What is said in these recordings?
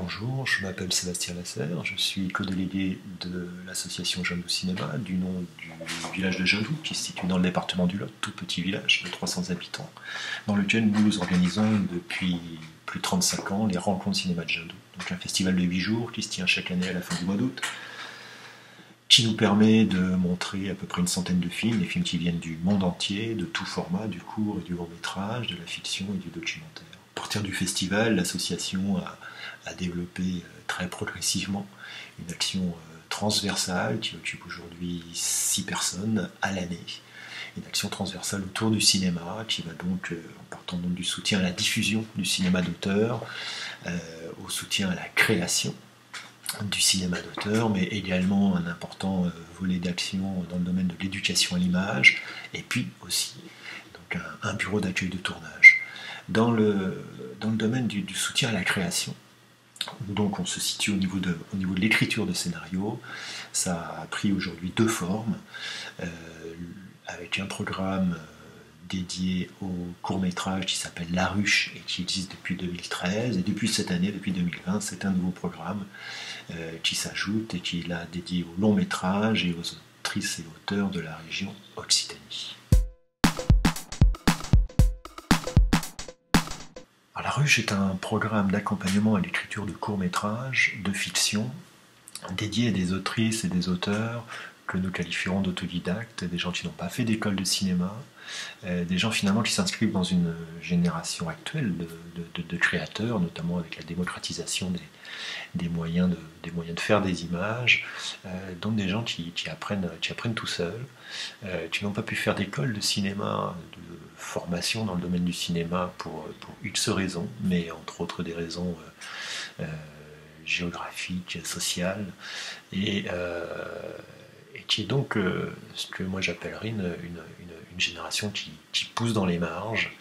Bonjour, je m'appelle Sébastien Lasserre, je suis co-délégué de l'association Jindou Cinéma, du nom du village de Jindou, qui se situe dans le département du Lot, tout petit village de 300 habitants, dans lequel nous organisons depuis plus de 35 ans les rencontres cinéma de Jindou. Donc un festival de 8 jours qui se tient chaque année à la fin du mois d'août, qui nous permet de montrer à peu près une centaine de films, des films qui viennent du monde entier, de tout format, du court et du long métrage, de la fiction et du documentaire. À partir du festival, l'association a développé très progressivement une action transversale qui occupe aujourd'hui 6 personnes à l'année. Une action transversale autour du cinéma qui va donc, en partant donc du soutien à la diffusion du cinéma d'auteur, au soutien à la création du cinéma d'auteur, mais également un important volet d'action dans le domaine de l'éducation à l'image, et puis aussi donc un bureau d'accueil de tournage. Dans le domaine du soutien à la création, donc on se situe au niveau de l'écriture de scénarios. Ça a pris aujourd'hui 2 formes, avec un programme dédié au court-métrage qui s'appelle La Ruche et qui existe depuis 2013, et depuis cette année, depuis 2020, c'est un nouveau programme qui s'ajoute et qui est là dédié au long-métrage et aux autrices et auteurs de la région Occitanie. Alors, La Ruche est un programme d'accompagnement à l'écriture de courts-métrages, de fiction, dédié à des autrices et des auteurs que nous qualifierons d'autodidactes, des gens qui n'ont pas fait d'école de cinéma, des gens finalement qui s'inscrivent dans une génération actuelle de créateurs, notamment avec la démocratisation des moyens de faire des images, donc des gens qui apprennent tout seuls, qui n'ont pas pu faire d'école de cinéma, de formation dans le domaine du cinéma pour X raisons, mais entre autres des raisons géographiques, sociales, et qui est donc ce que moi j'appellerais une génération qui pousse dans les marges,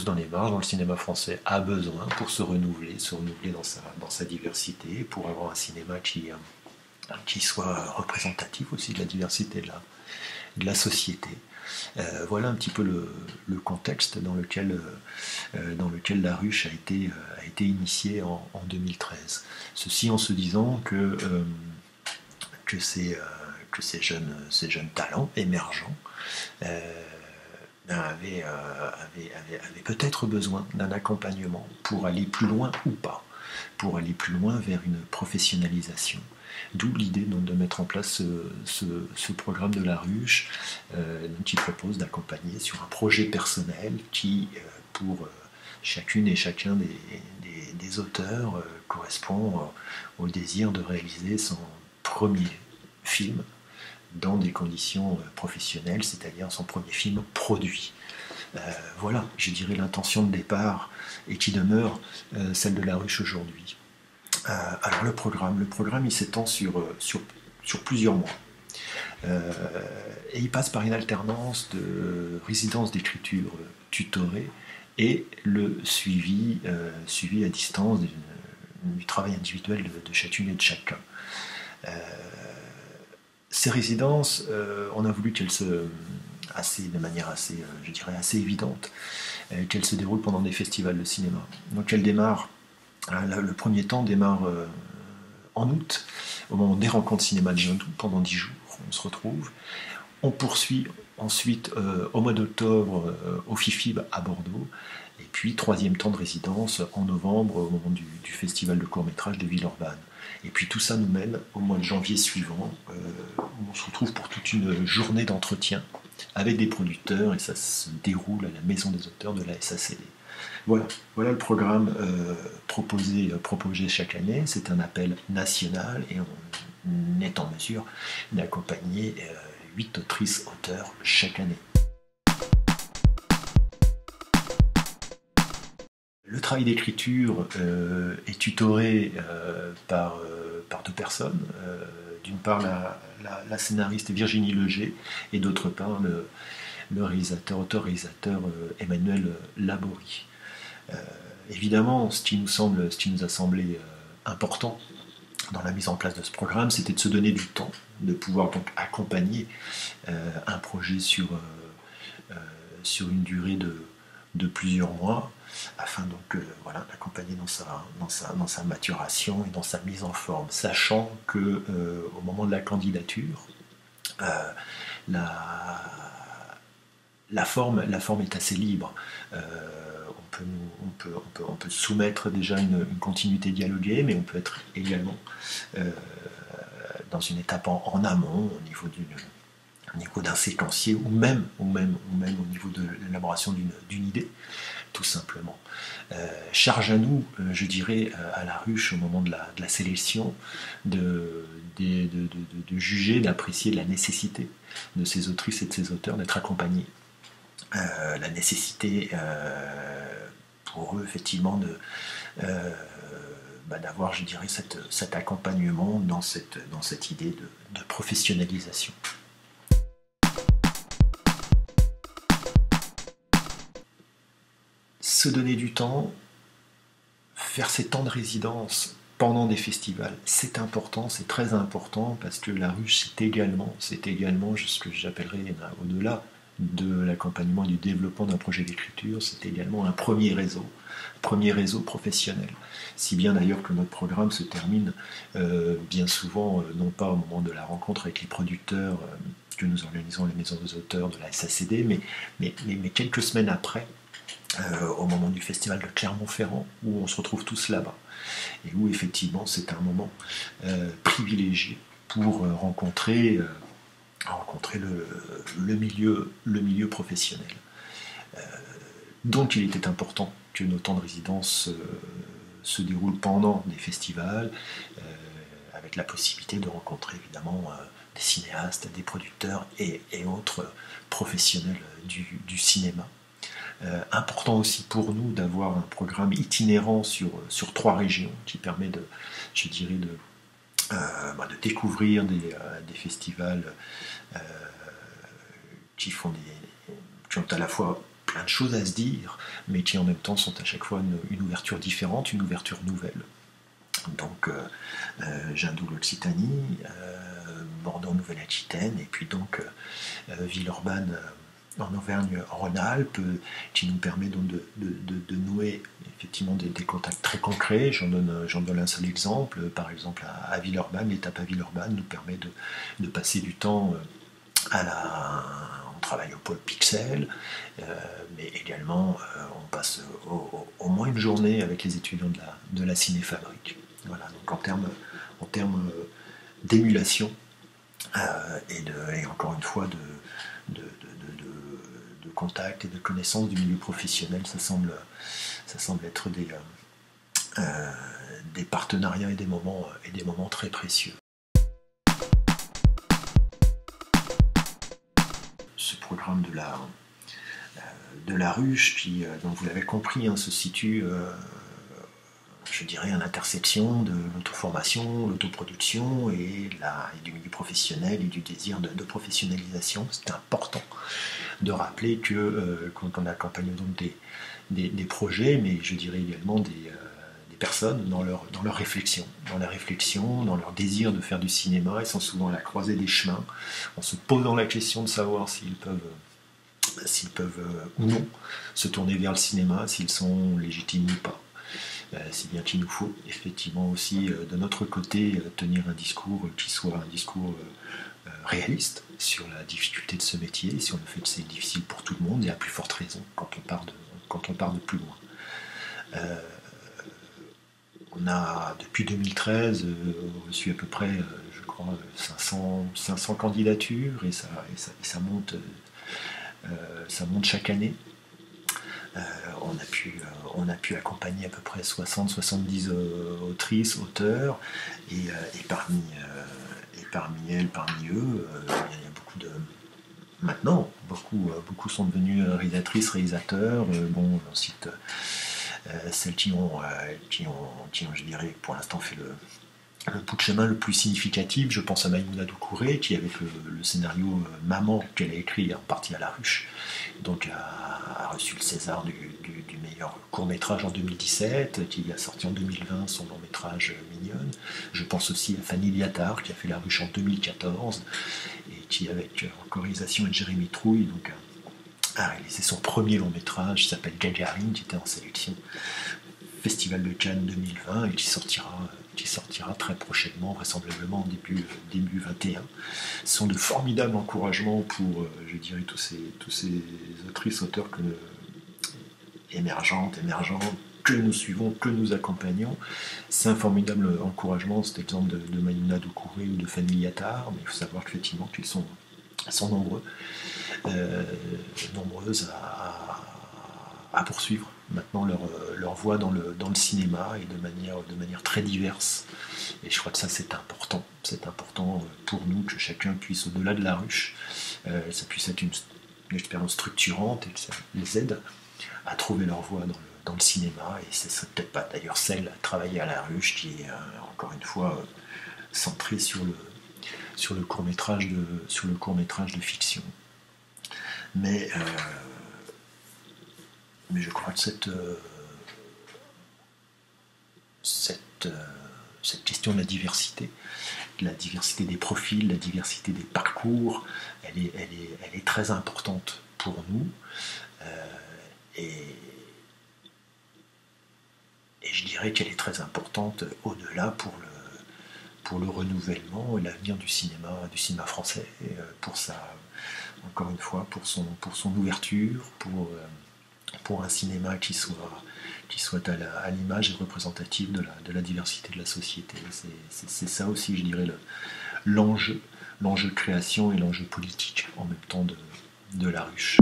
dont le cinéma français a besoin pour se renouveler dans sa diversité, pour avoir un cinéma qui soit représentatif aussi de la diversité de la société. Voilà un petit peu le contexte dans lequel La Ruche a été initiée en 2013. Ceci en se disant que ces jeunes talents émergents avaient peut-être besoin d'un accompagnement pour aller plus loin ou pas, pour aller plus loin vers une professionnalisation. D'où l'idée donc de mettre en place ce programme de La Ruche, qui propose d'accompagner sur un projet personnel qui, pour chacune et chacun des auteurs, correspond au désir de réaliser son premier film dans des conditions professionnelles, c'est-à-dire son premier film produit. Voilà, je dirais l'intention de départ et qui demeure celle de La Ruche aujourd'hui. Alors le programme il s'étend sur plusieurs mois. Et il passe par une alternance de résidence d'écriture tutorée et le suivi à distance du travail individuel de chacune et de chacun. Ces résidences, on a voulu qu'elles de manière assez évidente, qu'elles se déroulent pendant des festivals de cinéma. Donc elles démarrent, le premier temps démarre en août, au moment des rencontres cinéma de Jindou, pendant 10 jours, on se retrouve. On poursuit ensuite au mois d'octobre au FIFIB à Bordeaux, et puis 3e temps de résidence en novembre au moment du festival de court-métrage de Villeurbanne. Et puis tout ça nous mène au mois de janvier suivant, où on se retrouve pour toute une journée d'entretien avec des producteurs, et ça se déroule à la Maison des auteurs de la SACD. Voilà le programme proposé chaque année. C'est un appel national et on est en mesure d'accompagner 8 autrices-auteurs chaque année. Le travail d'écriture est tutoré par 2 personnes. D'une part la scénariste Virginie Leger et d'autre part le auteur-réalisateur Emmanuel Laborie. Évidemment, ce qui nous a semblé important dans la mise en place de ce programme, c'était de se donner du temps, de pouvoir donc accompagner un projet sur une durée de de plusieurs mois, afin donc d'accompagner dans sa maturation et dans sa mise en forme, sachant que au moment de la candidature, la, la forme est assez libre. On peut soumettre déjà une continuité dialoguée, mais on peut être également dans une étape en amont, au niveau d'un séquencier, ou même au niveau de l'élaboration d'une idée, tout simplement. Charge à nous, je dirais, à la ruche, au moment de la sélection, de juger, d'apprécier de la nécessité de ces autrices et de ces auteurs d'être accompagnés. La nécessité pour eux, effectivement, d'avoir, je dirais, cet accompagnement dans cette idée de professionnalisation. Se donner du temps, faire ces temps de résidence pendant des festivals, c'est important, c'est très important, parce que la ruche, c'est également ce que j'appellerais, au-delà de l'accompagnement et du développement d'un projet d'écriture, c'est également un premier réseau professionnel. Si bien d'ailleurs que notre programme se termine bien souvent, non pas au moment de la rencontre avec les producteurs que nous organisons à la Maison des auteurs de la SACD, mais quelques semaines après, au moment du festival de Clermont-Ferrand, où on se retrouve tous là-bas, et où effectivement c'est un moment privilégié pour rencontrer le milieu professionnel. Donc il était important que nos temps de résidence se déroulent pendant des festivals, avec la possibilité de rencontrer évidemment des cinéastes, des producteurs et autres professionnels du cinéma. Important aussi pour nous d'avoir un programme itinérant sur 3 régions qui permet de découvrir des festivals qui ont à la fois plein de choses à se dire, mais qui en même temps sont à chaque fois une ouverture différente, une ouverture nouvelle. Donc Jindoul Occitanie, Bordeaux Nouvelle-Aquitaine, et puis donc Villeurbanne en Auvergne-Rhône-Alpes, qui nous permet donc de nouer effectivement des contacts très concrets. J'en donne un seul exemple. Par exemple, à Villeurbanne, l'étape à Villeurbanne nous permet de passer du temps on travaille au pôle Pixel, mais également on passe au moins une journée avec les étudiants de la Cinéfabrique. Voilà, donc en termes d'émulation et encore une fois de contact et de connaissance du milieu professionnel, ça semble être des partenariats et des moments très précieux. Ce programme de la ruche, qui, donc vous l'avez compris, se situe, je dirais, à l'intersection de l'auto-formation, l'autoproduction et du milieu professionnel et du désir de professionnalisation. C'est important de rappeler que quand on accompagne donc des projets, mais je dirais également des personnes dans leur réflexion, dans leur désir de faire du cinéma, ils sont souvent à la croisée des chemins, en se posant la question de savoir s'ils peuvent ou non se tourner vers le cinéma, s'ils sont légitimes ou pas. Si bien qu'il nous faut effectivement aussi de notre côté tenir un discours qui soit un discours réaliste sur la difficulté de ce métier, sur le fait que c'est difficile pour tout le monde, et à plus forte raison quand on part de plus loin. On a, depuis 2013, reçu à peu près, je crois, 500 candidatures, et ça monte chaque année. On a pu accompagner à peu près 60-70 autrices, auteurs, et parmi eux, il y a beaucoup de... Maintenant, beaucoup sont devenus réalisatrices, réalisateurs. On cite celles qui ont, je dirais, pour l'instant fait le bout de chemin le plus significatif. Je pense à Maïmouna Doucouré, qui, avec le scénario Maman, qu'elle a écrit en partie à la ruche, donc a reçu le César du meilleur court-métrage en 2017, qui a sorti en 2020 son long-métrage Mignonne. Je pense aussi à Fanny Liattard, qui a fait la ruche en 2014, et qui, avec en chorélisation de Jérémy Trouille, donc a réalisé son premier long métrage, qui s'appelle Gagarine, qui était en sélection Festival de Cannes 2020 et qui sortira très prochainement, vraisemblablement début 21. Ce sont de formidables encouragements pour, je dirais, tous ces autrices, auteurs émergents, que nous suivons, que nous accompagnons. C'est un formidable encouragement, cet exemple de Maïmouna Doucouré ou de Fanny Yattard, mais il faut savoir qu'effectivement qu'ils sont nombreuses à poursuivre maintenant leur voie dans le cinéma et de manière très diverse. Et je crois que ça c'est important. C'est important pour nous que chacun puisse, au-delà de la ruche, ça puisse être une expérience structurante et que ça les aide à trouver leur voie dans le cinéma. Et ce serait peut-être pas d'ailleurs celle à travailler à la ruche qui est encore une fois centrée sur le court-métrage de fiction. Mais je crois que cette question de la diversité des profils, la diversité des parcours, elle est très importante pour nous. Et je dirais qu'elle est très importante au-delà pour le renouvellement et l'avenir du cinéma français, encore une fois, pour son ouverture, pour un cinéma qui soit à l'image et représentative de la diversité de la société. C'est ça aussi, je dirais, l'enjeu de création et l'enjeu politique en même temps de la ruche.